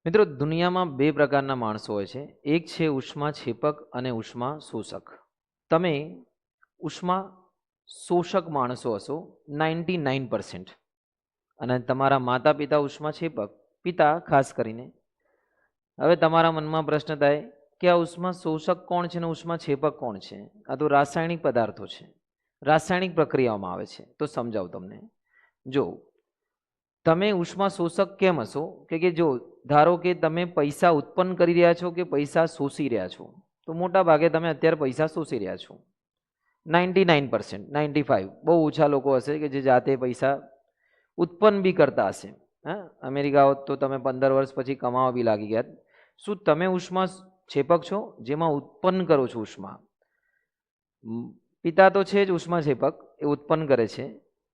મિત્રો દુનિયામાં બે પ્રકારના માણસો હોય છે. એક છે ઉષ્મા છેપક અને ઉષ્મા શોષક. તમે ઉષ્મા શોષક માણસો હશો 99%, અને તમારા માતા પિતા ઉષ્મા છેપક, પિતા ખાસ કરીને. હવે તમારા મનમાં પ્રશ્ન થાય કે આ ઉષ્મા શોષક કોણ છે અને ઉષ્મા છેપક કોણ છે? આ તો રાસાયણિક પદાર્થો છે, રાસાયણિક પ્રક્રિયાઓમાં આવે છે. તો સમજાવું તમને. જો તમે ઉષ્મા શોષક કેમ હશો કે જો ધારો કે તમે પૈસા ઉત્પન્ન કરી રહ્યા છો કે પૈસા શોષી રહ્યા છો, તો મોટા ભાગે તમે અત્યારે પૈસા શોષી રહ્યા છો. 99%, 95 બહુ ઓછા લોકો હશે કે જે જાતે પૈસા ઉત્પન્ન બી કરતા હશે. હા, અમેરિકા હોત તો તમે 15 વર્ષ પછી કમાવા બી લાગી ગયા. શું તમે ઉષ્મા છેપક છો જેમાં ઉત્પન્ન કરો છો ઉષ્મા? પિતા તો છે જ ઉષ્મા છેપક, એ ઉત્પન્ન કરે છે.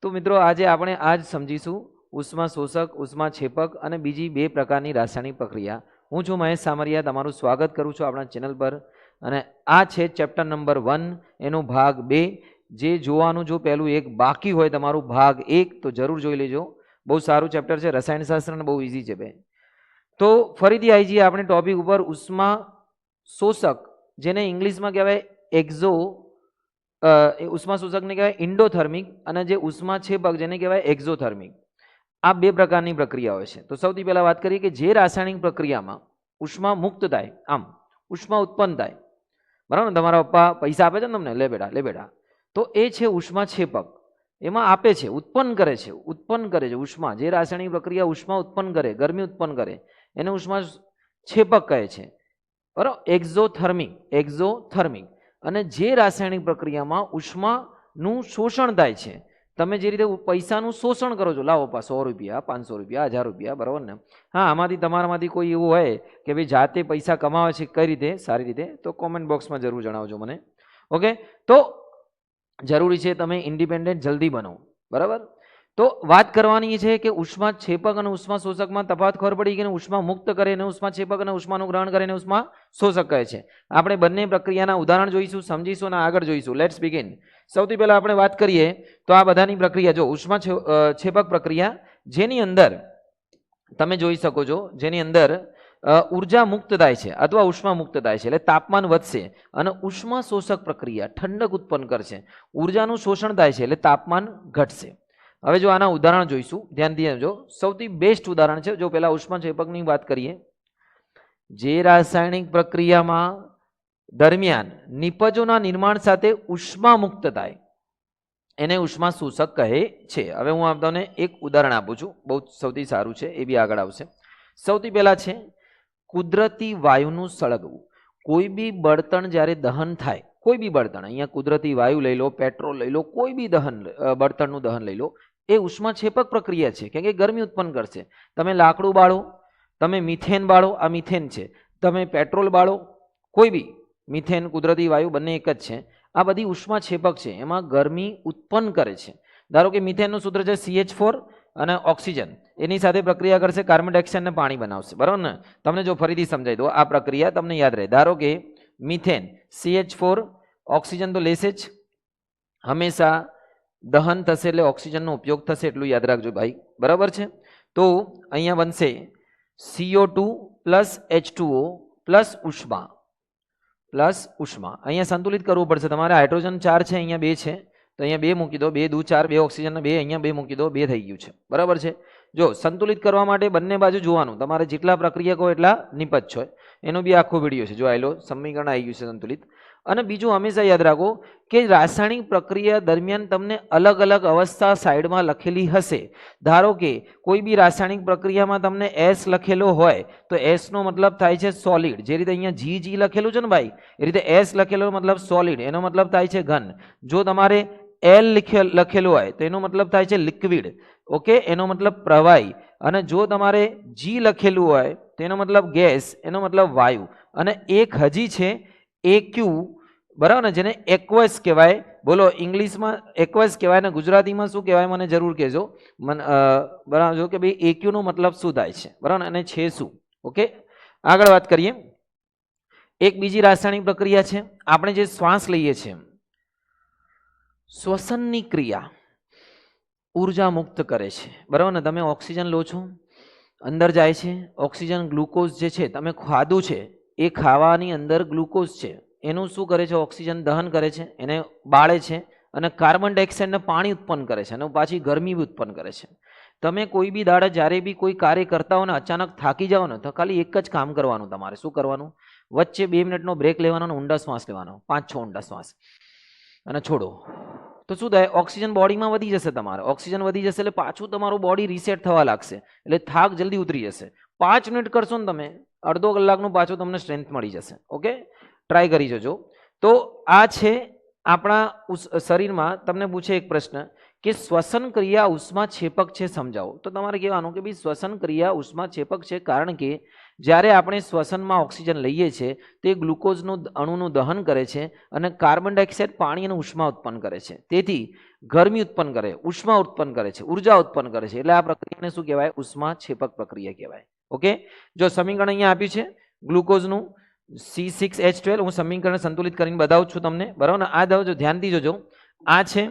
તો મિત્રો આજે આપણે આ જ સમજીશું ઉષ્મા શોષક, ઉષ્મા છેપક અને બીજી બે પ્રકારની રાસાયણિક પ્રક્રિયા. હું છું મહેશ સામરિયા, તમારું સ્વાગત કરું છું આપણા ચેનલ પર. અને આ છે ચેપ્ટર નંબર 1, એનો ભાગ 2. જે જોવાનું, જો પહેલું એક બાકી હોય તમારું ભાગ 1, તો જરૂર જોઈ લેજો. બહુ સારું ચેપ્ટર છે, રસાયણશાસ્ત્ર અને બહુ ઇઝી છે બે. તો ફરીથી આવી જઈએ આપણે ટોપિક ઉપર. ઉષ્મા શોષક, જેને ઇંગ્લિશમાં કહેવાય એક્ઝો, ઉષ્મા શોષકને કહેવાય ઇન્ડોથર્મિક, અને જે ઉષ્મા છેપક જેને કહેવાય એક્ઝોથર્મિક. આ બે પ્રકારની પ્રક્રિયા હોય છે. તો સૌથી પહેલા વાત કરીએ કે જે રાસાયણિક પ્રક્રિયામાં ઉષ્મા મુક્ત થાય, આમ ઉષ્મા ઉત્પન્ન થાય, બરાબર. તમારા પપ્પા પૈસા આપે છે ને તમને, લે બેટા, તો એ છે ઉષ્મા છેપક. એમાં આપે છે, ઉત્પન્ન કરે છે ઉષ્મા. જે રાસાયણિક પ્રક્રિયા ઉષ્મા ઉત્પન્ન કરે, ગરમી ઉત્પન્ન કરે, એને ઉષ્મા છેપક કહે છે, બરાબર. એક્ઝોથર્મિક. અને જે રાસાયણિક પ્રક્રિયામાં ઉષ્માનું શોષણ થાય છે, તમે જે રીતે પૈસાનું શોષણ કરો છો, લાવો 100 રૂપિયા, 500 રૂપિયા, 1000 રૂપિયા, બરાબર ને. હા, આમાંથી તમારામાંથી કોઈ એવું હોય કે ભાઈ જાતે પૈસા કમાવે છે, કઈ રીતે, સારી રીતે, તો કોમેન્ટ બોક્સમાં જરૂર જણાવજો મને. ઓકે, તો જરૂરી છે તમે ઇન્ડિપેન્ડન્ટ જલ્દી બનો, બરાબર. તો વાત કરવાની છે કે ઉષ્મા છેપક અને ઉષ્મા શોષકમાં તફાવત ખબર પડી કે ઉષ્મા મુક્ત કરે અને ઉષ્મા છેપક, અને ઉષ્માનું ગ્રહણ કરે અને ઉષ્મા શોષક કહે છે. આપણે બંને પ્રક્રિયાના ઉદાહરણ જોઈશું, સમજીશું અને આગળ જોઈશું. Let's begin. સૌથી પહેલા આપણે વાત કરીએ તો આ બધાની પ્રક્રિયા જો ઉષ્મા છેપક પ્રક્રિયા, જેની અંદર તમે જોઈ શકો છો, જેની અંદર ઉર્જા મુક્ત થાય છે અથવા ઉષ્મા મુક્ત થાય છે, એટલે તાપમાન વધશે. અને ઉષ્મા શોષક પ્રક્રિયા ઠંડક ઉત્પન્ન કરશે, ઉર્જાનું શોષણ થાય છે, એટલે તાપમાન ઘટશે. હવે જો આના ઉદાહરણ જોઈશું, ધ્યાનથી સમજો. સૌથી બેસ્ટ ઉદાહરણ છે, જો પહેલા ઉષ્મા છેપકની વાત કરીએ. જે રાસાયણિક પ્રક્રિયામાં દરમિયાન નિપજોના નિર્માણ સાથે ઉષ્મા મુક્ત થાય, એને ઉષ્મા શોષક કહે છે. હવે હું તમને એક ઉદાહરણ આપું છું, બહુ સૌથી સારું છે, એ બી આગળ આવશે. સૌથી પહેલા છે કુદરતી વાયુનું સળગવું. કોઈ બી બળતણ જ્યારે દહન થાય, કોઈ બી બળતણ, અહીંયા કુદરતી વાયુ લઈ લો, પેટ્રોલ લઈ લો, કોઈ બી બળતણનું દહન લઈ લો, એ ઉષ્મા છેપક પ્રક્રિયા છે, કેમ કે ગરમી ઉત્પન્ન કરશે. તમે લાકડું બાળો, તમે મિથેન બાળો, આ મિથેન છે, તમે પેટ્રોલ બાળો, કોઈ બી, મિથેન, કુદરતી વાયુ બંને એક જ છે. આ બધી ઉષ્મા છેપક છે, એમાં ગરમી ઉત્પન્ન કરે છે. ધારો કે મિથેનનું સૂત્ર છે CH4 અને ઓક્સિજન, એની સાથે પ્રક્રિયા કરશે, કાર્બન ડાયોક્સાઇડ ને પાણી બનાવશે, બરાબર ને. તમને જો ફરીથી સમજાવી દો, આ પ્રક્રિયા તમને યાદ રહે. ધારો કે મિથેન, CH4, ઓક્સિજન તો લેશે જ, હંમેશા દહન થશે એટલે ઓક્સિજનનો ઉપયોગ થશે, એટલું યાદ રાખજો ભાઈ, બરાબર છે. તો અહીંયા બનશે CO2 પ્લસ H2O પ્લસ ઉષ્મા, અહીંયા સંતુલિત કરવું પડશે તમારે. હાઇડ્રોજન 4 છે, અહીંયા 2 છે, તો અહીંયા 2 મૂકી દો, 2 દુ 4, 2 ઓક્સિજન, 2 અહીંયા 2 મૂકી દો, 2 થઈ ગયું છે, બરાબર છે. જો સંતુલિત કરવા માટે બંને બાજુ જોવાનું, તમારે જેટલા પ્રક્રિયકો એટલા નિપજ છે, એનો બી આખો વિડીયો છે. જો આયલો સમીકરણ આવી ગયું છે સંતુલિત. અને બીજું હંમેશા યાદ રાખો કે રાસાયણિક પ્રક્રિયા દરમિયાન તમને અલગ અલગ અવસ્થા સાઈડમાં લખેલી હશે. ધારો કે કોઈ બી રાસાયણિક પ્રક્રિયામાં તમને S લખેલો હોય, તો S નો મતલબ થાય છે સોલિડ. જે રીતે અહીંયા G લખેલું છે ને ભાઈ, એ રીતે S લખેલો મતલબ સોલિડ, એનો મતલબ થાય છે ઘન. જો તમારે L લખેલું હોય તો એનો મતલબ થાય છે લિક્વિડ, ઓકે, એનો મતલબ પ્રવાહી. અને જો તમારે G લખેલું હોય તો એનો મતલબ ગેસ, એનો મતલબ વાયુ. અને એક હજી છે AQ, બરાબર ને, જેને એક્વસ કહેવાય. બોલો, ઇંગ્લિશમાં એક્વસ કહેવાય ને ગુજરાતીમાં શું કહેવાય મને જરૂર કહેજો. બરાબર, જો કે ભાઈ AQ નો મતલબ શું થાય છે, બરાબર, અને છે શું. ઓકે, આગળ વાત કરીએ. એક બીજી રાસાયણિક પ્રક્રિયા છે, આપણે જે શ્વાસ લઈએ છીએ, શ્વસનની ક્રિયા ઉર્જા મુક્ત કરે છે, બરાબર ને. તમે ઓક્સિજન લો છો, અંદર જાય છે, ઓક્સિજન ગ્લુકોઝ જે છે તમે ખાધું છે એ ખાવાની અંદર ગ્લુકોઝ છે, એનું શું કરે છે? ઓક્સિજન દહન કરે છે, એને બાળે છે અને કાર્બન ડાયોક્સાઇડને પાણી ઉત્પન્ન કરે છે અને પાછી ગરમી બી ઉત્પન્ન કરે છે. તમે કોઈ બી દાડે જ્યારે બી કોઈ કાર્ય કરતા હો ને અચાનક થાકી જાઓ ને તો ખાલી એક જ કામ કરવાનું, તમારે શું કરવાનું? વચ્ચે 2 મિનિટનો બ્રેક લેવાનો અને ઊંડા શ્વાસ લેવાનો, 5-6 ઊંડા શ્વાસ અને છોડો. તો શું થાય? ઓક્સિજન બોડીમાં વધી જશે, તમારે ઓક્સિજન વધી જશે એટલે પાછું તમારું બોડી રીસેટ થવા લાગશે, એટલે થાક જલ્દી ઉતરી જશે. 5 મિનિટ કરશો ને તમે, અડધો કલાકનું પાછું તમને સ્ટ્રેન્થ મળી જશે. ઓકે, ટ્રાય કરી જજો. તો આ છે આપણા શરીરમાં. તમને પૂછે એક પ્રશ્ન કે શ્વસન ક્રિયા ઉષ્માક્ષેપક છે, સમજાવો. તો તમારે કહેવાનું કે ભાઈ શ્વસન ક્રિયા ઉષ્માક્ષેપક છે, કારણ કે જ્યારે આપણે શ્વસનમાં ઓક્સિજન લઈએ છીએ તે ગ્લુકોઝનું અણુનું દહન કરે છે અને કાર્બન ડાયોક્સાઇડ પાણી અને ઉષ્મા ઉત્પન્ન કરે છે. તેથી ગરમી ઉત્પન્ન કરે, ઉષ્મા ઉત્પન્ન કરે છે, ઉર્જા ઉત્પન્ન કરે છે. એટલે આ પ્રક્રિયાને શું કહેવાય? ઉષ્માક્ષેપક પ્રક્રિયા કહેવાય. ઓકે, જો સમીકરણ અહીંયા આપ્યું છે ગ્લુકોઝનું C6H12, હું સમીકરણ સંતુલિત કરીને બતાવું છું તમને, બરાબર ને? આ જો ધ્યાનથી જોજો, આ છે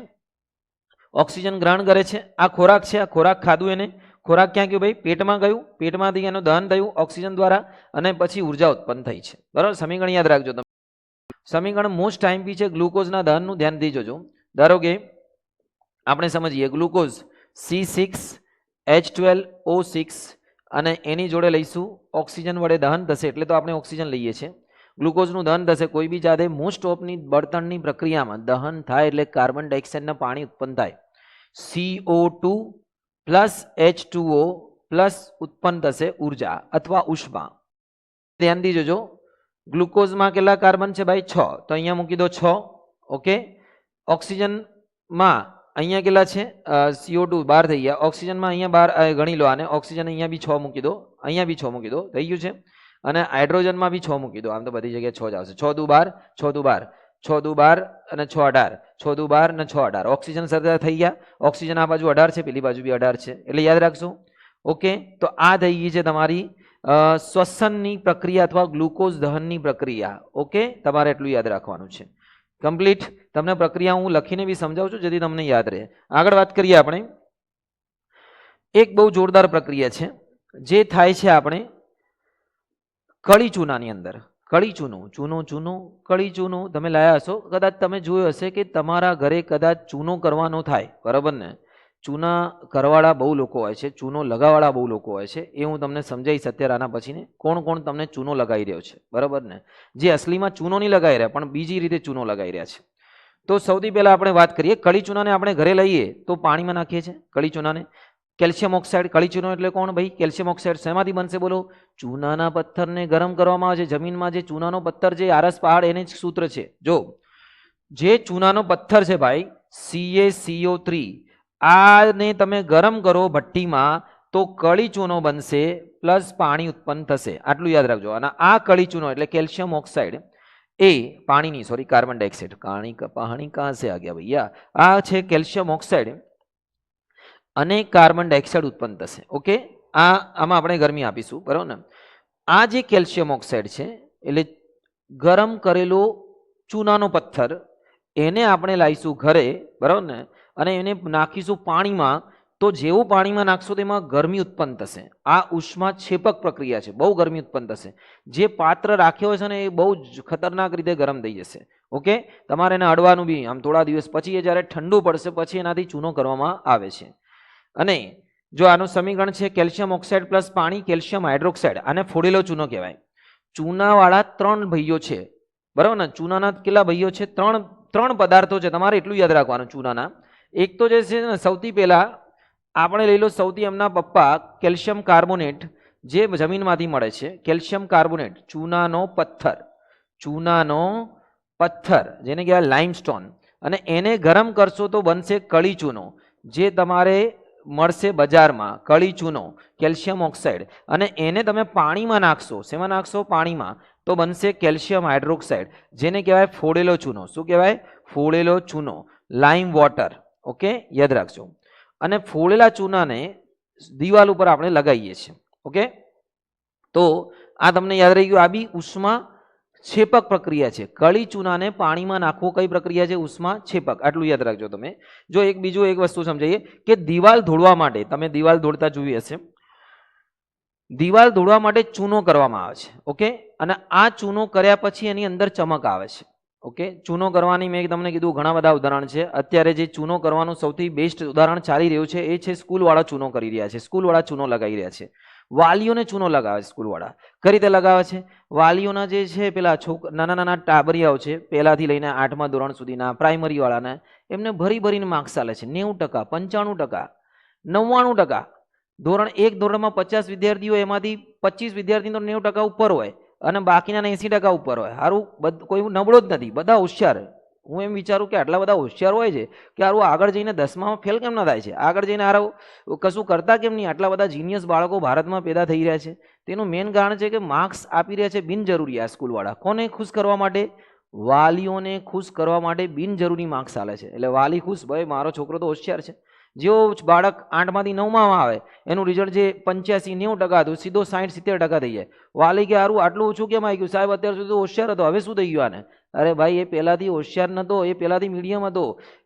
ઓક્સિજન ગ્રહણ કરે છે, આ ખોરાક છે, આ ખોરાક ખાધું એને, ખોરાક ક્યાં ગયું ભાઈ? પેટમાં ગયું, પેટમાંથી એનું દહન થયું ઓક્સિજન દ્વારા અને પછી ઉર્જા ઉત્પન્ન થઈ છે. બરાબર, સમીકરણ યાદ રાખજો તમે. સમીકરણ મોસ્ટ ટાઈમ બી છે ગ્લુકોઝના દહનનું, ધ્યાનથી જોજો. ધારો કે આપણે સમજીએ ગ્લુકોઝ C6H12O6 અને એની જોડે લઈશું ઓક્સિજન વડે દહન થશે, એટલે તો આપણે ઓક્સિજન લઈએ છીએ. ગ્લુકોઝનું દહન થશે, કોઈ બી જાતે મોસ્ટ ઓફની બળતણની પ્રક્રિયામાં દહન થાય એટલે કાર્બન ડાયોક્સાઇડના પાણી ઉત્પન્ન થાય. CO2 પ્લસ H2O પ્લસ ઉત્પન્ન થશે ઉર્જા અથવા ઉષ્મા. ધ્યાનથી જોજો, ગ્લુકોઝમાં કેટલા કાર્બન છે ભાઈ? 6, તો અહીંયા મૂકી દો 6. ઓકે, ઓક્સિજનમાં અહીંયા કેટલા છે? CO2 બાર થઈ ગયા, ઓક્સિજનમાં અહીંયા બાર ગણી લો આને, ઓક્સિજન અહીંયા બી 6 મૂકી દો, અહીંયા બી 6 મૂકી દો, થઈ ગયું છે. અને હાઇડ્રોજનમાં બી 6 મૂકી દો, આમ તો બધી જગ્યાએ 6 જ આવશે. 6 દુ 12, 6 દુ 12, 6 દુ 12 અને 6 18, 6 દુ 12 અને 6 18. ઓક્સિજન સરદાર થઈ ગયા. ઓક્સિજન આ બાજુ 18 છે, પેલી બાજુ બી 18 છે, એટલે યાદ રાખજો. ઓકે, તો આ થઈ ગઈ છે તમારી શ્વસનની પ્રક્રિયા અથવા ગ્લુકોઝ દહનની પ્રક્રિયા. ઓકે, તમારે એટલું યાદ રાખવાનું છે. કમ્પ્લીટ. તમને પ્રક્રિયા હું લખીને બી સમજાવું છું જેથી તમને યાદ રહે. આગળ વાત કરીએ આપણે. એક બહુ જોરદાર પ્રક્રિયા છે જે થાય છે આપણે કળી ચૂનાની અંદર. કળી ચૂનો, ચૂનો ચૂનો કળી ચૂનો તમે લાયા હશો, કદાચ તમે જોયું હશે કે તમારા ઘરે કદાચ ચૂનો કરવાનો થાય, બરાબર ને? ચૂના કરવાવાળા બહુ લોકો હોય છે, ચૂનો લગાવવાળા બહુ લોકો હોય છે. એ હું તમને સમજાવીશ અત્યારે આના પછીને કોણ કોણ તમને ચૂનો લગાવી રહ્યો છે, બરાબર ને? જે અસલીમાં ચૂનો નહીં લગાવી રહ્યા પણ બીજી રીતે ચૂનો લગાવી રહ્યા છે. તો સૌથી પહેલાં આપણે વાત કરીએ, કળી ચૂનાને આપણે ઘરે લઈએ તો પાણીમાં નાખીએ છીએ કળી ચૂનાને. કેલ્શિયમ ઓક્સાઇડ, કળી ચૂનો એટલે કોણ ભાઈ? Calcium oxide. શેમાંથી બનશે બોલો? ચૂનાના પથ્થરને ગરમ કરવામાં આવે છે. જમીનમાં જે ચૂનાનો પથ્થર છે, આરસ પહાડ, એને જ સૂત્ર છે. જો જે ચૂનાનો પથ્થર છે ભાઈ CaCO3, આને તમે ગરમ કરો ભઠ્ઠીમાં તો કળી ચૂનો બનશે પ્લસ પાણી ઉત્પન્ન થશે. આટલું યાદ રાખજો. અને આ કળી ચૂનો એટલે કેલ્શિયમ ઓક્સાઇડ એ પાણીની, સોરી કાર્બન ડાયોક્સાઇડ, પાણી કહાં સે આ ગયા ભૈયા? આ છે કેલ્શિયમ ઓક્સાઇડ અને કાર્બન ડાયોક્સાઇડ ઉત્પન્ન થશે. ઓકે, આમાં આપણે ગરમી આપીશું, બરાબર ને? આ જે કેલ્શિયમ ઓક્સાઇડ છે એટલે ગરમ કરેલો ચૂનાનો પથ્થર, એને આપણે લાવીશું ઘરે, બરાબર ને? અને એને નાખીશું પાણીમાં. તો જેવું પાણીમાં નાખશો તેમાં ગરમી ઉત્પન્ન થશે. આ ઉષ્માક્ષેપક પ્રક્રિયા છે, બહુ ગરમી ઉત્પન્ન થશે. જે પાત્ર રાખ્યો છે ને એ બહુ જ ખતરનાક રીતે ગરમ થઈ જશે. ઓકે, તમારે એને અડવાનું બી, આમ થોડા દિવસ પછી એ જ્યારે ઠંડુ પડશે પછી એનાથી ચૂનો કરવામાં આવે છે. અને જો આનું સમીકરણ છે કેલ્શિયમ ઓક્સાઇડ પ્લસ પાણી, કેલ્શિયમ હાઇડ્રોક્સાઇડ, આને ફોડેલો ચૂનો કહેવાય. ચૂનાવાળા 3 ભાઈઓ છે, બરાબર ને? ચૂનાના કેટલા ભાઈઓ છે? 3 પદાર્થો છે. તમારે એટલું યાદ રાખવાનું ચૂનાના. એક તો જે છે ને સૌથી પહેલા આપણે લઈ લો, સૌથી એમના પપ્પા કેલ્શિયમ કાર્બોનેટ, જે જમીનમાંથી મળે છે. કેલ્શિયમ કાર્બોનેટ, ચૂનાનો પથ્થર, ચૂનાનો પથ્થર જેને કહેવાય લાઇમસ્ટોન. અને એને ગરમ કરશો તો બનશે કળી ચૂનો, જે તમારે મળશે બજારમાં. કળી ચૂનો, કેલ્શિયમ ઓક્સાઇડ. અને એને તમે પાણીમાં નાખશો. શેમાં નાખશો? પાણીમાં. તો બનશે કેલ્શિયમ હાઇડ્રોક્સાઇડ, જેને કહેવાય ફોડેલો ચૂનો. શું કહેવાય? ફોડેલો ચૂનો, લાઇમ વોટર. ઓકે, યાદ રાખજો. અને ફોડેલા ચૂનાને દિવાલ ઉપર આપણે લગાવીએ છીએ. ઓકે, તો આ તમને યાદ રહી ગયું. આ બી ઉષ્માક્ષેપક પ્રક્રિયા છે. કળી ચૂનાને પાણીમાં નાખવું કઈ પ્રક્રિયા છે? ઉષ્માક્ષેપક. આટલું યાદ રાખજો તમે. જો એક બીજું એક વસ્તુ સમજાઈએ કે દિવાલ ધોળવા માટે, તમે દિવાલ ધોળતા જોઈ હશે, દિવાલ દોડવા માટે ચૂનો કરવામાં આવે છે. ઓકે, અને આ ચૂનો કર્યા પછી એની અંદર ચમક આવે છે. ઓકે, ચૂનો કરવાની મેં તમને કીધું ઘણા બધા ઉદાહરણ છે. અત્યારે જે ચૂનો કરવાનું સૌથી બેસ્ટ ઉદાહરણ ચાલી રહ્યું છે એ છે સ્કૂલવાળા ચૂનો કરી રહ્યા છે, સ્કૂલવાળા ચૂનો લગાવી રહ્યા છે. વાલીઓને ચૂનો લગાવે છે સ્કૂલવાળા. કઈ રીતે લગાવે છે? વાલીઓના જે છે પેલા નાના નાના ટાબરિયાઓ છે, પહેલાથી લઈને 8મા ધોરણ સુધીના પ્રાઇમરી વાળાને, એમને ભરી ભરીને માર્ક્સ ચાલે છે. 90%, 95%, 99%. ધોરણ 1 ધોરણમાં 50 વિદ્યાર્થીઓ, એમાંથી 25 વિદ્યાર્થી તો 90% ઉપર હોય અને બાકીના 80% ઉપર હોય. સારું, કોઈ નબળો જ નથી, બધા હોશિયાર. હું એમ વિચારું કે આટલા બધા હોશિયાર હોય છે કે સારું આગળ જઈને 10મામાં ફેલ કેમ ના થાય છે, આગળ જઈને સારું કશું કરતા કેમ નહીં? આટલા બધા જીનિયસ બાળકો ભારતમાં પેદા થઈ રહ્યા છે. તેનું મેઇન કારણ છે કે માર્ક્સ આપી રહ્યા છે બિનજરૂરી. આ સ્કૂલવાળા કોને ખુશ કરવા માટે? વાલીઓને ખુશ કરવા માટે બિનજરૂરી માર્ક્સ ચાલે છે. એટલે વાલી ખુશ, ભાઈ મારો છોકરો તો હોશિયાર છે. જેવો બાળક 8માંથી 9માં આવે, એનું રિઝલ્ટ જે 85-90% હતું, સીધો 60-70% થઈ જાય. વાલી કે સારું આટલું ઓછું કેમ આવી ગયું સાહેબ? અત્યાર સુધી હોશિયાર હતો, હવે શું થઈ ગયું આને? અરે ભાઈ, એ પહેલાંથી હોશિયાર નહોતો, એ પહેલાંથી મીડિયમ હતો,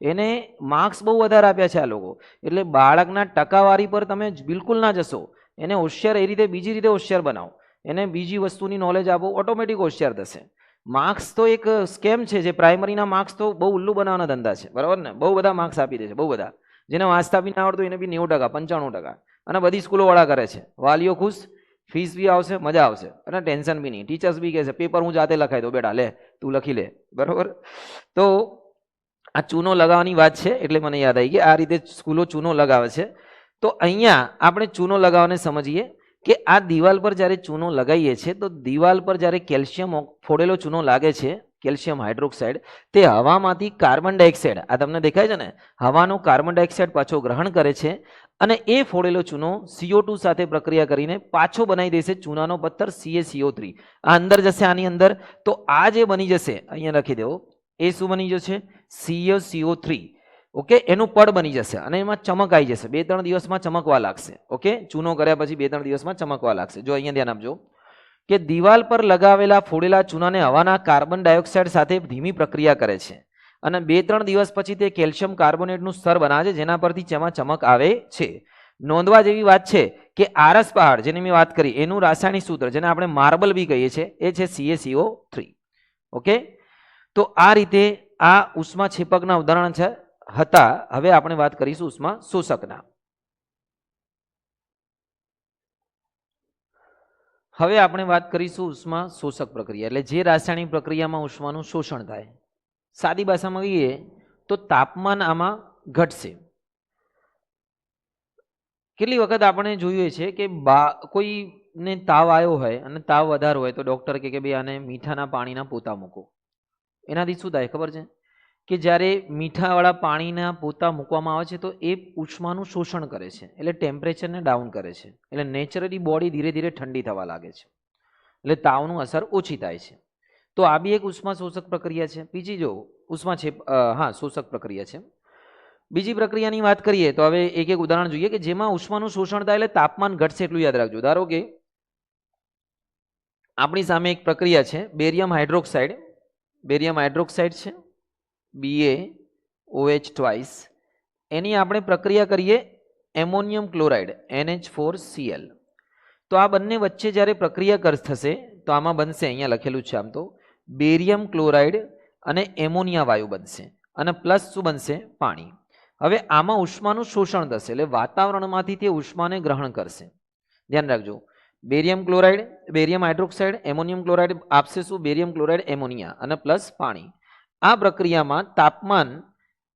એને માર્ક્સ બહુ વધારે આપ્યા છે આ લોકો. એટલે બાળકના ટકાવારી પર તમે બિલકુલ ના જશો. એને હોશિયાર એ રીતે બીજી રીતે હોશિયાર બનાવો, એને બીજી વસ્તુની નોલેજ આપો, ઓટોમેટિક હોશિયાર થશે. માર્ક્સ તો એક સ્કેમ છે. જે પ્રાઇમરીના માર્ક્સ તો બહુ ઉલ્લુ બનાવવાના ધંધા છે, બરાબર ને? બહુ બધા માર્ક્સ આપી દે છે, બહુ બધા. જેને વાંચતા બી ના આવડતું એને બી 90%, 95%. અને બધી સ્કૂલોવાળા કરે છે. વાલીઓ ખુશ, ફીસ બી આવશે, મજા આવશે અને ટેન્શન બી નહીં. ટીચર્સ બી કહે છે પેપર હું જાતે લખાઈ દો, બેટા લે તું લખી લે, બરાબર? તો આ ચૂનો લગાવવાની વાત છે એટલે મને યાદ આવી કે આ રીતે સ્કૂલો ચૂનો લગાવે છે. તો અહીંયા આપણે ચૂનો લગાવવાને સમજીએ કે આ દિવાલ પર જ્યારે ચૂનો લગાવીએ છીએ તો દિવાલ પર જ્યારે કેલ્શિયમ ફોડેલો ચૂનો લાગે છે, કેલ્શિયમ હાઇડ્રોક્સાઇડ, તે હવામાંથી કાર્બન ડાયોક્સાઇડ, આ તમને દેખાય છે ને, હવાનો કાર્બન ડાયોક્સાઇડ પાછો ગ્રહણ કરે છે અને એ ફોડેલો ચૂનો CO2 સાથે પ્રક્રિયા કરીને પાછો બનાવી દેશે ચૂનાનો પથ્થર CaCO3. આ અંદર જશે, આની અંદર. તો આ જે બની જશે, અહીંયા લખી દેવો, એ શું બની જશે? CaCO3. ઓકે, એનું પડ બની જશે અને એમાં ચમક આવી જશે. 2-3 દિવસમાં ચમકવા લાગશે. ઓકે, ચૂનો કર્યા પછી 2-3 દિવસમાં ચમકવા લાગશે. જો અહીંયા ધ્યાન આપજો કે દિવાલ પર લગાવેલા ફોડેલા ચૂનાને હવાના કાર્બન ડાયોક્સાઇડ સાથે ધીમી પ્રક્રિયા કરે છે અને 2-3 દિવસ પછી તે કેલ્શિયમ કાર્બોનેટનું સ્તર બનાવે છે, જેના પરથી તેમાં ચમક આવે છે. નોંધવા જેવી વાત છે કે આરસ પહાડ, જેની મેં વાત કરી, એનું રાસાયણિક સૂત્ર, જેને આપણે માર્બલ બી કહીએ છીએ, એ છે CaCO3. ઓકે, તો આ રીતે આ ઉષ્માક્ષેપકના ઉદાહરણ છે હતા. હવે આપણે વાત કરીશું ઉષ્મા શોષકના. હવે આપણે વાત કરીશું ઉષ્મા શોષક પ્રક્રિયા, એટલે જે રાસાયણિક પ્રક્રિયામાં ઉષ્માનું શોષણ થાય. સાદી ભાષામાં કહીએ તો તાપમાન આમાં ઘટશે. કેટલી વખત આપણે જોયું છે કે કોઈને તાવ આવ્યો હોય અને તાવ વધારે હોય તો ડૉક્ટર કહે કે ભાઈ આને મીઠાના પાણીના પોતા મૂકો. એનાથી શું થાય ખબર છે? કે જ્યારે મીઠાવાળા પાણીના પોતા મૂકવામાં આવે છે તો એ ઉષ્માનું શોષણ કરે છે, એટલે ટેમ્પરેચરને ડાઉન કરે છે, એટલે નેચરલી બોડી ધીરે ધીરે ઠંડી થવા લાગે છે, એટલે તાવનું અસર ઓછી થાય છે. તો આ બી એક ઉષ્મા શોષક પ્રક્રિયા છે. બીજી જો શોષક પ્રક્રિયા છે. બીજી પ્રક્રિયાની વાત કરીએ તો હવે એક એક ઉદાહરણ જોઈએ કે જેમાં ઉષ્માનું શોષણ થાય એટલે તાપમાન ઘટશે, એટલું યાદ રાખજો. ધારો કે આપણી સામે એક પ્રક્રિયા છે બેરિયમ હાઇડ્રોક્સાઇડ. બેરિયમ હાઇડ્રોક્સાઇડ છે BaOH2. એની આપણે પ્રક્રિયા કરીએ એમોનિયમ ક્લોરાઇડ NH4Cl. તો આ બંને વચ્ચે જ્યારે પ્રક્રિયા થશે તો આમાં બનશે, અહીંયા લખેલું છે આમ તો, બેરિયમ ક્લોરાઇડ અને એમોનિયા વાયુ બનશે અને પ્લસ શું બનશે? પાણી. હવે આમાં ઉષ્માનું શોષણ થશે, એટલે વાતાવરણમાંથી તે ઉષ્માને ગ્રહણ કરશે. ધ્યાન રાખજો, barium chloride, barium hydroxide, ammonium chloride આપશે શું? બેરિયમ ક્લોરાઇડ, એમોનિયા અને પ્લસ પાણી. આ પ્રક્રિયામાં તાપમાન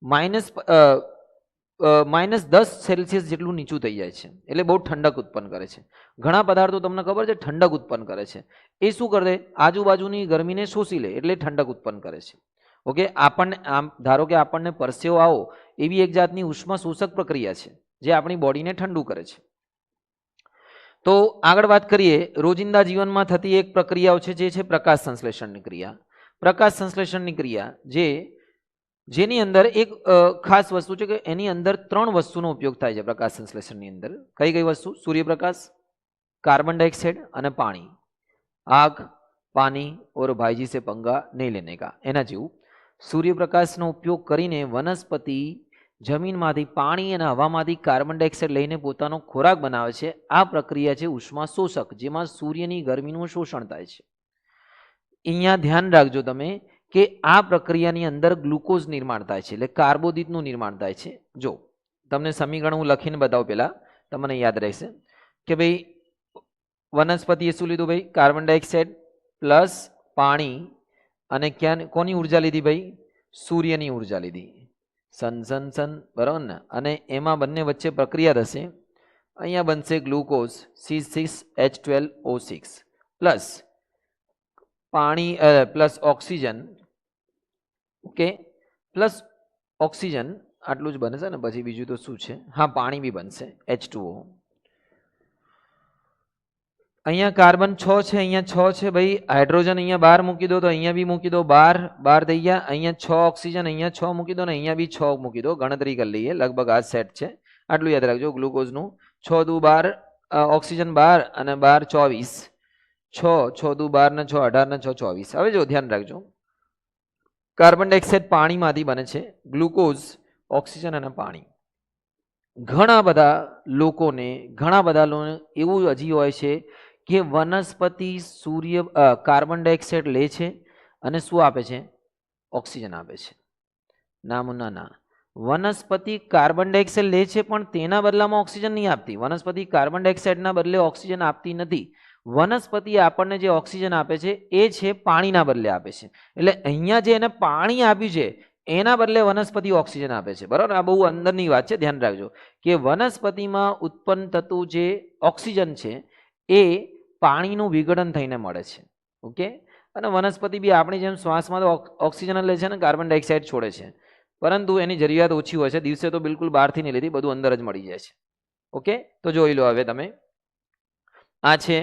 -10°C જેટલું નીચું થઈ જાય છે, એટલે બહુ ઠંડક ઉત્પન્ન કરે છે. ઘણા પદાર્થો તમને ખબર છે ઠંડક ઉત્પન્ન કરે છે. એ શું કરે? આજુબાજુની ગરમીને શોષી લે, એટલે ઠંડક ઉત્પન્ન કરે છે. ઓકે, આપણને આમ ધારો કે આપણને પરસેવો આવો, એવી એક જાતની ઉષ્મા શોષક પ્રક્રિયા છે જે આપણી બોડીને ઠંડુ કરે છે. તો આગળ વાત કરીએ, રોજિંદા જીવનમાં થતી એક પ્રક્રિયાઓ છે જે છે પ્રકાશ સંશ્લેષણની ક્રિયા. પ્રકાશ સંશ્લેષણની ક્રિયા જેની અંદર એક ખાસ વસ્તુ છે કે એની અંદર 3 વસ્તુનો ઉપયોગ થાય છે પ્રકાશ સંશ્લેષણની અંદર. કઈ કઈ વસ્તુ? સૂર્યપ્રકાશ, કાર્બન ડાયોક્સાઇડ અને પાણી. આગ, પાણી और भाईजी से पंगा नहीं लेने का, એના જેવું. સૂર્યપ્રકાશનો ઉપયોગ કરીને વનસ્પતિ જમીનમાંથી પાણી અને હવામાંથી કાર્બન ડાયોક્સાઇડ લઈને પોતાનો ખોરાક બનાવે છે. આ પ્રક્રિયા છે ઉષ્મા શોષક, જેમાં સૂર્યની ગરમીનું શોષણ થાય છે. અહીંયા ધ્યાન રાખજો તમે કે આ પ્રક્રિયાની અંદર ગ્લુકોઝ નિર્માણ થાય છે, એટલે કાર્બોદિતનું નિર્માણ થાય છે. જો તમને સમીકરણ હું લખીને બતાવું, પહેલા તમને યાદ રહેશે કે ભાઈ વનસ્પતિએ શું લીધું ભાઈ? કાર્બન ડાયોક્સાઇડ પ્લસ પાણી, અને ક્યાં કોની ઉર્જા લીધી ભાઈ? સૂર્યની ઉર્જા લીધી. સન બરાબર ને? અને એમાં બંને વચ્ચે પ્રક્રિયા થશે. અહીંયા બનશે ગ્લુકોઝ C6H12O6 પ્લસ પાણી plus oxygen, okay, plus oxygen, આટલું જ બનશે ને? પછી બીજું તો શું છે? હા, પાણી બી બનશે H2O. અહીંયા કાર્બન 6 છે, અહીંયા 6 છે ભાઈ. હાઇડ્રોજન અહીંયા 12 મૂકી દો, તો અહીંયા બી મૂકી દો 12 થઈ ગયા. અહીંયા 6 ઓક્સિજન, અહીંયા 6 મૂકી દો ને અહીંયા બી 6 મૂકી દો. ગણતરી કરી લઈએ, લગભગ આ સેટ છે. આટલું યાદ રાખજો ગ્લુકોઝનું. 6 દુ 12, ઓક્સિજન 12 અને 12 24, 6 દુ 12 ને 6 18 ને 6 24. હવે જો ધ્યાન રાખજો, કાર્બન ડાયોક્સાઇડ પાણીમાંથી બને છે, ગ્લુકોઝ ઓક્સિજન અને પાણી. ઘણા બધા લોકોને એવું હજી હોય છે કે વનસ્પતિ કાર્બન ડાયોક્સાઇડ લે છે અને શું આપે છે? ઓક્સિજન આપે છે. ના, વનસ્પતિ કાર્બન ડાયોક્સાઇડ લે છે પણ તેના બદલામાં ઓક્સિજન નહીં આપતી. વનસ્પતિ કાર્બન ડાયોક્સાઇડના બદલે ઓક્સિજન આપતી નથી. વનસ્પતિ આપણને જે ઓક્સિજન આપે છે એ છે પાણીના બદલે આપે છે. એટલે અહીંયા જે એને પાણી આપ્યું છે એના બદલે વનસ્પતિ ઓક્સિજન આપે છે. બરાબર? આ બહુ અંદરની વાત છે, ધ્યાન રાખજો કે વનસ્પતિમાં ઉત્પન્ન થતું જે ઓક્સિજન છે એ પાણીનું વિઘટન થઈને મળે છે. ઓકે, અને વનસ્પતિ બી આપણી જેમ શ્વાસમાં તો ઓક્સિજન લે છે ને કાર્બન ડાયોક્સાઇડ છોડે છે, પરંતુ એની જરૂરિયાત ઓછી હોય છે. દિવસે તો બિલકુલ બહારથી નહીં લેતી, બધું અંદર જ મળી જાય છે. ઓકે, તો જોઈ લો હવે તમે. આ છે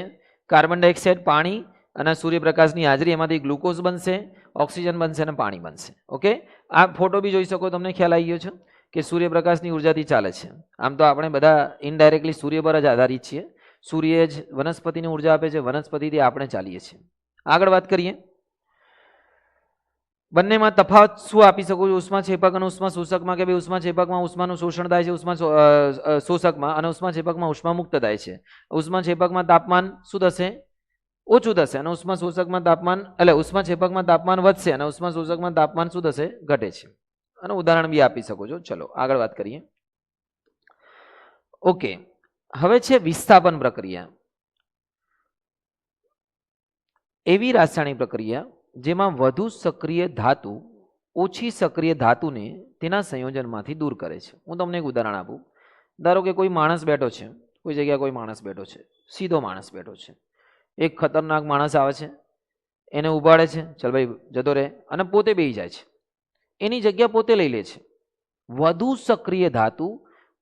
કાર્બન ડાયોક્સાઇડ, પાણી અને સૂર્યપ્રકાશની હાજરી, એમાંથી ગ્લુકોઝ બનશે, ઓક્સિજન બનશે અને પાણી બનશે. ઓકે, આ ફોટો બી જોઈ શકો, તમને ખ્યાલ આવી ગયો છે કે સૂર્યપ્રકાશની ઉર્જાથી ચાલે છે. આમ તો આપણે બધા ઇનડાયરેક્ટલી સૂર્ય પર જ આધારિત છીએ. સૂર્ય જ વનસ્પતિને ઉર્જા આપે છે, વનસ્પતિથી આપણે ચાલીએ છીએ. આગળ વાત કરીએ, બંનેમાં તફાવત શું આપી શકું છું? ઉષ્માક્ષેપક અને ઉષ્માશોષકમાં કે ભાઈ ઉષ્માક્ષેપકમાં ઉષ્માનું શોષણ થાય છે, શોષકમાં, અને ઉષ્માક્ષેપકમાં ઉષ્મા મુક્ત થાય છે. ઉષ્માક્ષેપકમાં તાપમાન શું થશે? ઓછું થશે. અને ઉષ્માશોષકમાં તાપમાન, એટલે ઉષ્માક્ષેપકમાં તાપમાન વધશે અને ઉષ્માશોષકમાં તાપમાન શું થશે? ઘટે છે. અને ઉદાહરણ બી આપી શકો છો. ચલો આગળ વાત કરીએ. ઓકે, હવે છે વિસ્થાપન પ્રક્રિયા. એવી રાસાયણિક પ્રક્રિયા જેમાં વધુ સક્રિય ધાતુ ઓછી સક્રિય ધાતુને તેના સંયોજનમાંથી દૂર કરે છે. હું તમને એક ઉદાહરણ આપું. ધારો કે કોઈ માણસ બેઠો છે, કોઈ જગ્યાએ કોઈ માણસ બેઠો છે, સીધો માણસ બેઠો છે. એક ખતરનાક માણસ આવે છે, એને ઉપાડે છે, ચલ ભાઈ જતો રહે, અને પોતે બેસી જાય છે. એની જગ્યા પોતે લઈ લે છે. વધુ સક્રિય ધાતુ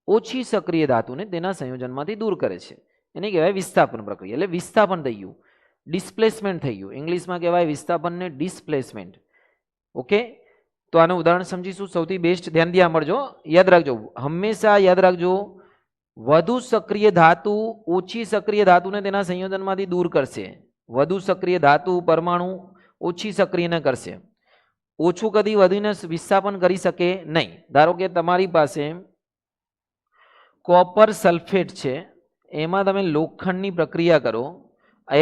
ઓછી સક્રિય ધાતુને તેના સંયોજનમાંથી દૂર કરે છે. એને કહેવાય વિસ્થાપન પ્રક્રિયા. એટલે વિસ્થાપન થઈ ગયું, ડિસ્પ્લેસમેન્ટ થઈ ગયું. ઇંગ્લિશમાં કહેવાય વિસ્થાપનને ડિસ્પ્લેસમેન્ટ. ઓકે, તો આનું ઉદાહરણ સમજીશું. સૌથી બેસ્ટ ધ્યાનથી સાંભળજો, યાદ રાખજો, હંમેશા યાદ રાખજો, વધુ સક્રિય ધાતુ ઓછી સક્રિય ધાતુને તેના સંયોજનમાંથી દૂર કરશે. વધુ સક્રિય ધાતુ પરમાણુ ઓછી સક્રિયને કરશે. ઓછું કદી વધીને વિસ્થાપન કરી શકે નહીં. ધારો કે તમારી પાસે કોપર સલ્ફેટ છે, એમાં તમે લોખંડની પ્રક્રિયા કરો.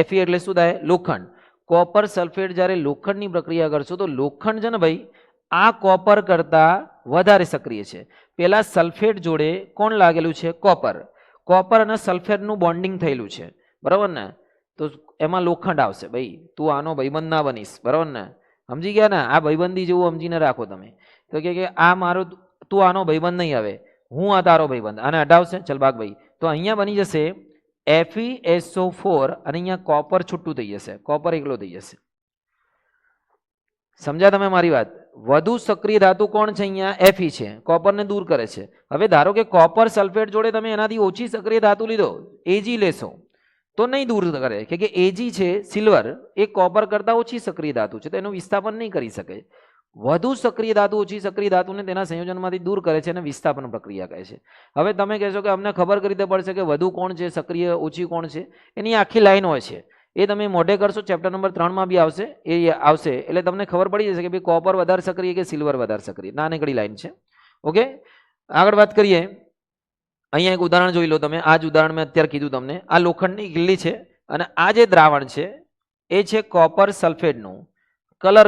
Fe એટલે શું થાય? લોખંડ. કોપર સલ્ફેટ જ્યારે લોખંડની પ્રક્રિયા કરશો તો લોખંડ છે ને ભાઈ, આ કોપર કરતાં વધારે સક્રિય છે. પેલા સલ્ફેટ જોડે કોણ લાગેલું છે? કોપર. કોપર અને સલ્ફેટનું બોન્ડિંગ થયેલું છે, બરાબર ને? તો એમાં લોખંડ આવશે. ભાઈ તું આનો ભાઈબંધ ના બનીશ, બરાબર ને? સમજી ગયા ને? આ ભાઈબંધી જેવું સમજીને રાખો તમે. તો કે આ મારો, તું આનો ભાઈબંધ નહીં, હવે હું આ તારો ભાઈબંધ. આને હટાવશે, ચલ ભાગ ભાઈ. તો અહીંયા બની જશે FeSO4 અને અહીંયા કોપર છૂટું થઈ જશે, કોપર એકલો થઈ જશે. સમજ્યા તમે મારી વાત? વધુ સક્રિય ધાતુ કોણ છે? અહીંયા Fe છે, કોપરને દૂર કરે છે. હવે ધારો કે કોપર સલ્ફેટ જોડે તમે એનાથી ઓછી સક્રિય ધાતુ લીધો, Ag લેશો, તો નહીં દૂર કરે, કે Ag છે સિલ્વર, એ કોપર કરતાં ઓછી સક્રિય ધાતુ છે, તો એનું વિસ્થાપન નહીં કરી શકે. વધુ સક્રિય ધાતુ ઓછી સક્રિય ધાતુને તેના સંયોજનમાંથી દૂર કરે છે અને વિસ્થાપન પ્રક્રિયા કહે છે. હવે તમે કહેશો કે અમને ખબર કરી પડશે કે વધુ કોણ છે, સક્રિય ઓછી કોણ છે? એની આખી લાઈન હોય છે, એ તમે મોઢે કરશો, ચેપ્ટર નંબર 3માં બી આવશે, એ આવશે, એટલે તમને ખબર પડી જશે કે ભાઈ કોપર વધારે સક્રિય કે સિલ્વર વધારે સક્રિય. નાનકડી લાઈન છે. ઓકે, આગળ વાત કરીએ, અહીંયા એક ઉદાહરણ જોઈ લો તમે. આ જ ઉદાહરણ મેં અત્યારે કીધું તમને. આ લોખંડની કિલ્લી છે અને આ જે દ્રાવણ છે એ છે કોપર સલ્ફેટનું. કલર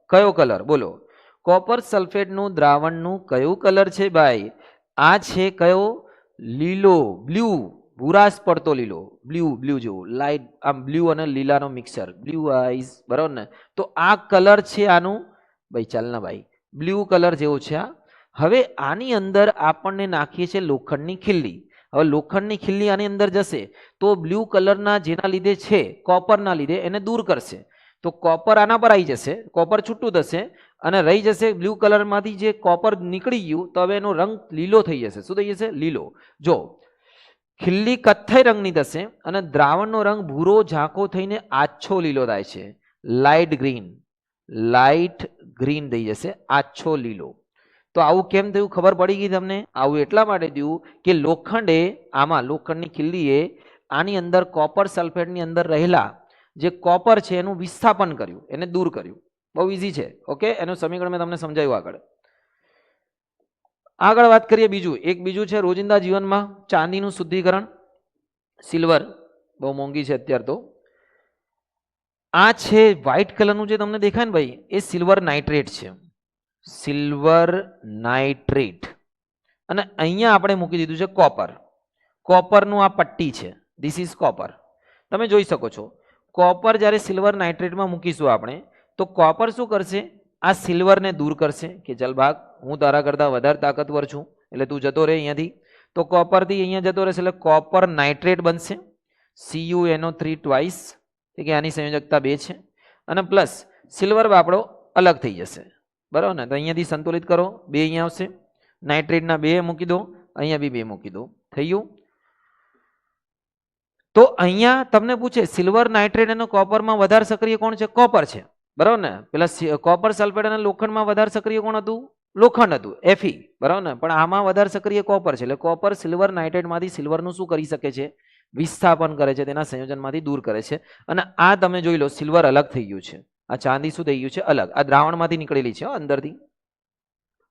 કયો કલર બોલો? કોપર સલ્ફેટનું દ્રાવણનું કયું કલર છે ભાઈ? આ છે કયો? લીલો, બ્લુ, ભૂરાશ પડતો લીલો, બ્લુ જેવો લાઇટ, આમ બ્લુ અને લીલાનો મિક્સર, બ્લુ આઈઝ, બરાબર ને? તો આ કલર છે આનું ભાઈ. ચાલ ના ભાઈ, બ્લુ કલર જેવો છે આ. હવે આની અંદર આપણને નાખીએ છીએ લોખંડની ખીલ્લી. હવે લોખંડની ખીલ્લી આની અંદર જશે તો બ્લુ કલરના જેના લીધે છે, કોપરના લીધે, એને દૂર કરશે. તો કોપર આના પર આવી જશે, કોપર છૂટું થશે અને રહી જશે બ્લુ કલરમાંથી જે કોપર નીકળી ગયું, તો હવે એનો રંગ લીલો થઈ જશે. શું થઈ જશે? લીલો. જો ખીલ્લી કથ્થઈ રંગની થશે અને દ્રાવણનો રંગ ભૂરો ઝાંખો થઈને આછો લીલો થાય છે. લાઇટ ગ્રીન થઈ જશે, આછો લીલો. તો આવું કેમ થયું ખબર પડી ગઈ તમને? આવું એટલા માટે થયું કે લોખંડની ખીલ્લીએ આની અંદર કોપર સલ્ફેટની અંદર રહેલા જે કોપર છે એનું વિસ્થાપન કર્યું, એને દૂર કર્યું. બહુ ઇઝી છે. ઓકે, એનું સમીકરણ મેં તમને સમજાવ્યું. આગળ વાત કરીએ બીજું છે રોજિંદા જીવનમાં ચાંદીનું શુદ્ધિકરણ. સિલ્વર બહુ મોંઘી છે અત્યારે તો. આ છે વ્હાઇટ કલરનું જે તમને દેખાય ને ભાઈ, એ સિલ્વર નાઇટ્રેટ છે. Silver nitrate. અને અહીંયા આપણે મૂકી દીધું છે કોપર. કોપરનું આ પટ્ટી છે, ધીસ ઇઝ કોપર. તમે જોઈ શકો છો કોપર જ્યારે સિલ્વર નાઇટ્રેટમાં મૂકીશું આપણે, તો કોપર શું કરશે? આ સિલ્વરને દૂર કરશે કે ચલ ભાગ, હું તારા કરતાં વધારે તાકાતવર છું એટલે તું જતો રહે અહીંયાથી. તો કોપરથી અહીંયા જતો રહેશે એટલે કોપર નાઇટ્રેટ બનશે. CuNO3 ટ્વાઇસ, કે આની સંયોજકતા 2 છે. અને પ્લસ સિલ્વર બાપડો અલગ થઈ જશે, બરાબર ને? તો અહીંયાથી સંતુલિત કરો, 2 અહીંયા આવશે. નાઇટ્રેટના 2 મૂકી દો, અહીંયા બી 2 મૂકી દો, થઈ ગયું. તો અહીંયા તમને પૂછે સિલ્વર નાઇટ્રેટ અને કોપરમાં વધારે સક્રિય કોણ છે? કોપર છે, બરાબર ને? પેલા કોપર સલ્ફેટ અને લોખંડમાં વધારે સક્રિય કોણ હતું? લોખંડ હતું, Fe, બરાબર ને? પણ આમાં વધારે સક્રિય કોપર છે. એટલે કોપર સિલ્વર નાઇટ્રેટમાંથી સિલ્વરનું શું કરી શકે છે? વિસ્થાપન કરે છે, તેના સંયોજનમાંથી દૂર કરે છે. અને આ તમે જોઈ લો, સિલ્વર અલગ થઈ ગયું છે, આ ચાંદી શું થઈ ગયું છે? અલગ. આ દ્રાવણમાંથી નીકળેલી છે અંદરથી.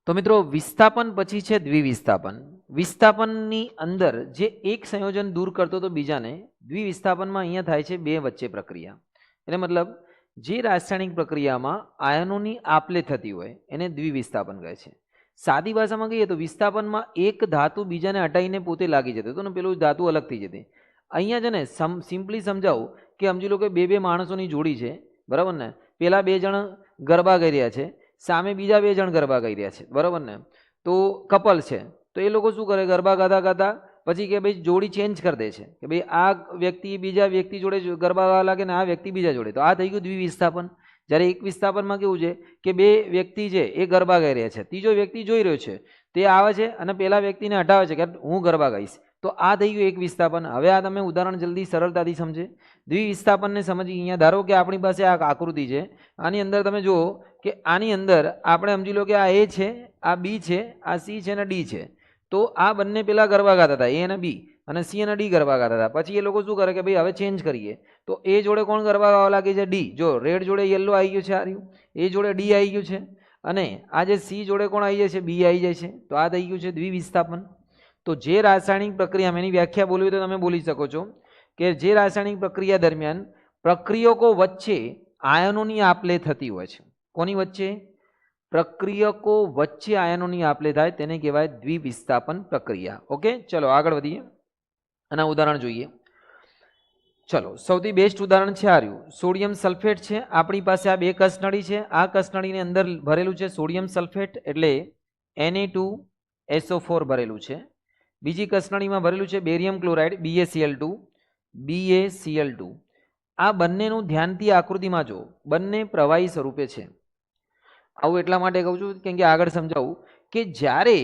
તો મિત્રો વિસ્થાપન પછી છે દ્વિવિસ્થાપન. વિસ્થાપનની અંદર જે એક સંયોજન દૂર કરતો તો બીજાને, દ્વિવિસ્થાપનમાં અહીંયા થાય છે 2 વચ્ચે પ્રક્રિયા. એટલે મતલબ જે રાસાયણિક પ્રક્રિયામાં આયનોની આપલે થતી હોય એને દ્વિવિસ્થાપન કહે છે. સાદી ભાષામાં કહીએ તો વિસ્થાપનમાં એક ધાતુ બીજાને હટાવીને પોતે લાગી જતો હતો ને પેલું ધાતુ અલગ થઈ જતી. અહીંયા છે ને સિમ્પલી સમજાવું કે સમજી લો કે 2 માણસોની જોડી છે, બરાબર ને? પેલા 2 જણ ગરબા ગાઈ રહ્યા છે, સામે બીજા 2 જણ ગરબા ગાઈ રહ્યા છે, બરાબર ને? તો કપલ છે, તો એ લોકો શું કરે? ગરબા ગાતા પછી કે ભાઈ જોડી ચેન્જ કરી દે છે કે ભાઈ આ વ્યક્તિ બીજા વ્યક્તિ જોડે ગરબા ગાવા લાગે ને આ વ્યક્તિ બીજા જોડે. તો આ થઈ ગયું દ્વિવિસ્થાપન. જ્યારે એક વિસ્થાપનમાં કેવું છે કે 2 વ્યક્તિ છે એ ગરબા ગાઈ રહ્યા છે, ત્રીજો વ્યક્તિ જોઈ રહ્યો છે, તે આવે છે અને પેલા વ્યક્તિને હટાવે છે કે હું ગરબા ગાઈશ. તો આ થઈ ગયું એક વિસ્થાપન. હવે આ તમે ઉદાહરણ જલ્દી સરળતાથી સમજે. દ્વિવિસ્થાપનને સમજી. અહીંયા ધારો કે આપણી પાસે આ આકૃતિ છે, આની અંદર તમે જુઓ કે આની અંદર આપણે સમજી લો કે આ A છે, આ B છે, આ C છે અને D છે. તો આ બંને પેલા ગરબા ગાતા હતા, A અને B, અને C અને D ગરબા ગાતા હતા. પછી એ લોકો શું કરે કે ભાઈ હવે ચેન્જ કરીએ. તો A જોડે કોણ ગરબા ગાવા લાગે છે? D. જો રેડ જોડે યલો આવી ગયું છે, આ રહ્યું. A જોડે D આવી ગયું છે અને આ જે C જોડે કોણ આવી જાય છે? B આવી જાય છે. તો આ થઈ ગયું છે દ્વિવિસ્થાપન. તો જે રાસાયણિક પ્રક્રિયામાં, એની વ્યાખ્યા બોલવી તો તમે બોલી શકો છો કે જે રાસાયણિક પ્રક્રિયા દરમિયાન પ્રક્રિયકો વચ્ચે આયનોની આપલે થતી હોય છે. કોની વચ્ચે? પ્રક્રિયકો વચ્ચે આયનોની આપલે થાય તેને કહેવાય દ્વિવિસ્થાપન પ્રક્રિયા. ઓકે, ચલો આગળ વધીએ અને ઉદાહરણ જોઈએ. ચલો સૌથી બેસ્ટ ઉદાહરણ છે આ રહ્યું. સોડિયમ સલ્ફેટ છે. આપણી પાસે આ 2 કસનળી છે. આ કસનળીની અંદર ભરેલું છે સોડિયમ સલ્ફેટ એટલે Na2SO4 ભરેલું છે. બીજી કસનળીમાં ભરેલું છે બેરિયમ ક્લોરાઇડ BaCl2. આ બંનેનું ધ્યાનથી આકૃતિમાં જો, બંને પ્રવાહી સ્વરૂપે છે. આવું એટલા માટે કહું છું કેમ કે આગળ સમજાવું કે જ્યારે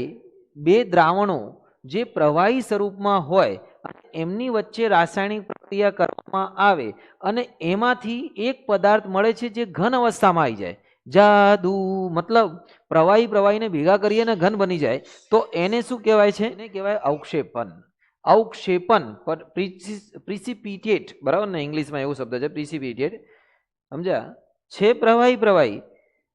2 દ્રાવણો જે પ્રવાહી સ્વરૂપમાં હોય એમની વચ્ચે રાસાયણિક પ્રક્રિયા કરવામાં આવે અને એમાંથી એક પદાર્થ મળે છે જે ઘન અવસ્થામાં આવી જાય. જાદુ મતલબ પ્રવાહીને ભેગા કરીએ ને ઘન બની જાય, તો એને શું કહેવાય છે? એને કહેવાય અવક્ષેપન. અવક્ષેપન પ્રિસિપિટેટ, બરાબર ને? ઇંગ્લિશમાં એવો શબ્દ છે પ્રિસિપિટેટ, સમજ્યા? છે પ્રવાહી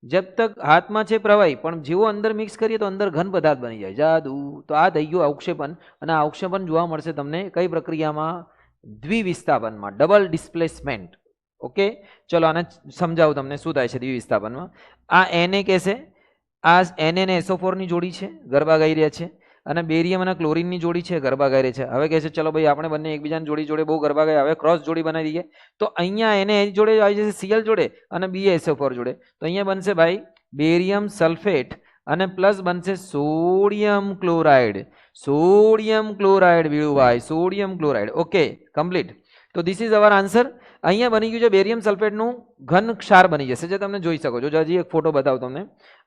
जब तक हाथ में छे प्रवाही पण जेवो अंदर मिक्स करिए तो अंदर घन पदार्थ बनी जाए जादू। तो आ थई गयुं अवक्षेपण अने आ अवक्षेपण जोवा मळशे तमने कई प्रक्रियामां द्विविस्थापनमा डबल डिस्प्लेसमेंट। ओके चलो आने समजावुं तमने शुं थाय छे द्विविस्थापनमा। आ Na कहेशे आ Na ने SO4 ની જોડી છે ગરબા ગાઈ રહ્યા છે અને બેરિયમ અને ક્લોરીન ની જોડી છે ગરબા ગાઈ રહી છે। હવે કહે છે ચલો ભાઈ આપણે બંને એકબીજાની જોડી જોડે બહુ ગરબા ગાય હવે ક્રોસ જોડી બનાવી દઈએ। તો અહીંયા Na જોડે આવી જશે Cl જોડે અને BaSO4 જોડે તો અહીંયા બનશે ભાઈ બેરિયમ સલ્ફેટ અને પ્લસ બનશે સોડિયમ ક્લોરાઇડ વીળુભાઈ સોડિયમ ક્લોરાઇડ। Okay complete. તો ધીસ ઇઝ અવર આન્સર। અહીંયા બની ગયું છે બેરિયમ સલ્ફેટનું ઘન ક્ષાર બની જશે જે તમે જોઈ શકો છો। જો હજી એક ફોટો બતાવું તમને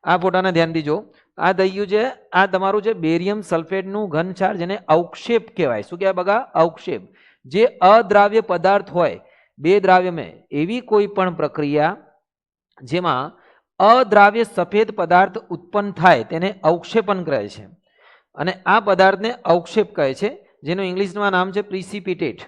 આ ફોટાને ધ્યાનથી જો આ થઈ ગયું છે આ તમારું છે બેરિયમ સલ્ફેટનું ઘન ક્ષાર જેને અવક્ષેપ કહેવાય। શું કહેવાય બગા અવક્ષેપ। જે અદ્રાવ્ય પદાર્થ હોય બે દ્રાવ્યમાં એવી કોઈ પણ પ્રક્રિયા જેમાં અદ્રાવ્ય સફેદ પદાર્થ ઉત્પન્ન થાય તેને અવક્ષેપણ કહે છે અને આ પદાર્થને અવક્ષેપ કહે છે જેનું ઇંગ્લિશમાં નામ છે પ્રિસિપિટેટ।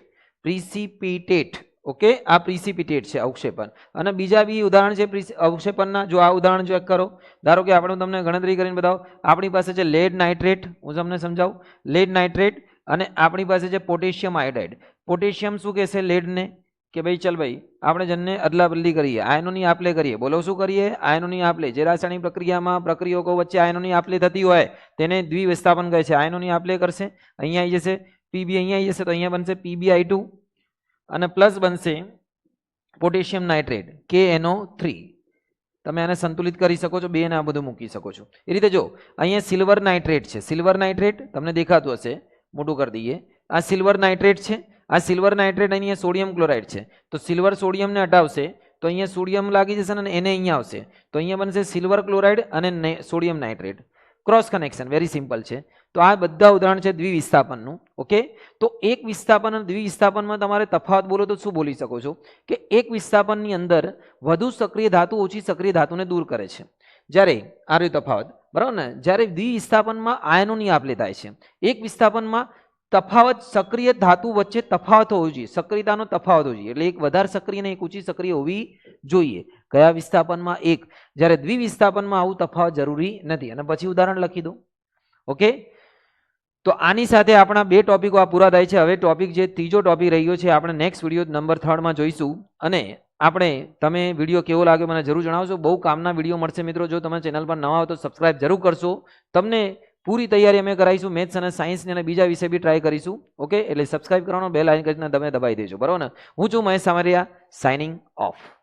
ओके आ प्रिसिपिटेट है अवक्षेपण। અને બીજા બી ઉદાહરણ છે અવક્ષેપણના। જો આ ઉદાહરણ ચેક કરો ધારો કે આપણે તમને ગણતરી કરીને બતાવો આપણી પાસે છે લેડ નાઇટ્રેટ હું તમને સમજાવું લેડ નાઇટ્રેટ અને આપણી પાસે છે પોટેશિયમ આયોડાઇડ। પોટેશિયમ શું કહેશે લેડને કે ભાઈ ચલ ભાઈ આપણે જનને અદલા બદલી કરીએ આયનોની આપલે કરીએ। બોલો શું કરીએ આયનોની આપલે। જે રાસાયણિક પ્રક્રિયામાં પ્રક્રિયકો વચ્ચે આયનોની આપલે થતી હોય તેને દ્વિવિસ્થાપન કહે છે। આયનોની આપલે કરશે અહીંયા આવી જશે Pb અહીંયા આવી જશે તો અહીંયા બનશે PbI2 અને પ્લસ બનશે પોટેશિયમ નાઇટ્રેટ KNO3। તમે આને સંતુલિત કરી શકો છો બે ને આ બધું મૂકી શકો છો એ રીતે। જો અહીંયા સિલ્વર નાઇટ્રેટ છે સિલ્વર નાઇટ્રેટ તમને દેખાતું હશે મોટું કરી દઈએ આ સિલ્વર નાઇટ્રેટ છે। આ સિલ્વર નાઇટ્રેટ અહીંયા સોડિયમ ક્લોરાઇડ છે તો સિલ્વર સોડિયમને હટાવશે તો અહીંયા સોડિયમ લાગી જશે અને એને અહીંયા આવશે તો અહીંયા બનશે સિલ્વર ક્લોરાઇડ અને sodium nitrate cross connection very simple છે। તો આ બધા ઉદાહરણ છે દ્વિવિસ્થાપનનું। ઓકે તો એક વિસ્થાપન અને દ્વિવિસ્થાપનમાં તમારે તફાવત બોલો તો શું બોલી શકો છો કે એક વિસ્થાપનની અંદર વધુ સક્રિય ધાતુ ઓછી સક્રિય ધાતુને દૂર કરે છે જ્યારે આ રહ્યો તફાવત બરાબર ને। જ્યારે દ્વિવિસ્થાપનમાં આયનોની આપલે થાય છે એક વિસ્થાપનમાં તફાવત સક્રિય ધાતુ વચ્ચે તફાવત હોવો જોઈએ સક્રિયતાનો તફાવત હોવો જોઈએ એટલે એક વધારે સક્રિય અને એક ઊંચી સક્રિય હોવી જોઈએ કયા વિસ્થાપનમાં એક। જ્યારે દ્વિવિસ્થાપનમાં આવું તફાવત જરૂરી નથી અને પછી ઉદાહરણ લખી દો। ઓકે તો આની સાથે આપણા બે ટોપિકો આ પૂરા થાય છે। હવે ટોપિક જે ત્રીજો ટોપિક રહ્યો છે આપણે નેક્સ્ટ વિડીયો નંબર 3 માં જોઈશું અને આપણે તમે વિડીયો કેવો લાગ્યો મને જરૂર જણાવજો। બહુ કામના વિડીયો મળશે મિત્રો। જો તમે ચેનલ પર નવા હો તો સબસ્ક્રાઇબ જરૂર કરશો। તમને પૂરી તૈયારી અમે કરાવીશું મેથ્સ અને સાયન્સની અને બીજા વિષય બી ટ્રાય કરીશું। ઓકે એટલે સબસ્ક્રાઇબ કરવાનો બેલ આઇકન તમે દબાવી દેજો બરાબર ને। હું છું મહેશ સામરિયા સાઇનિંગ ઓફ।